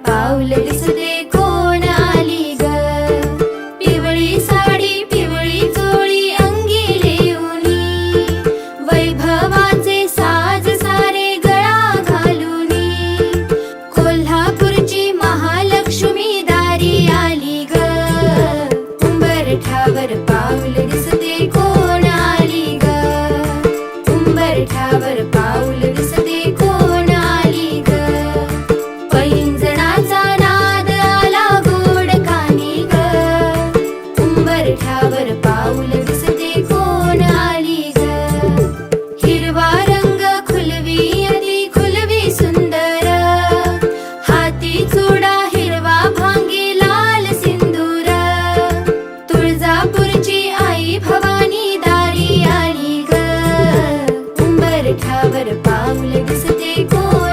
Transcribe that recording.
पाऊल दिसते कोण आली ग. पिवळी साडी पिवळी चोळी अंगी लेऊनी, वैभवाचे साज सारे गळा घालूनी, कोल्हापूरची महालक्ष्मी दारी आली ग. उंबरठ्यावर पाऊल दिसते कोण आली ग. उंबरठ्यावर पाऊल दिसते कोण आली ग. पैंजणाचा नाद आला गोड कानी ग. उंबरठ्यावर पाऊल दिसते कोण आली ग. हिरवा रंग खुलवी अति खुलवी सुंदर, हाती चुडा हिरवा भांगी लाल सिंदूर, तुळजापूरची आई भवानी दारी आली ग. उंबरठ्यावर पाऊल दिसते कोण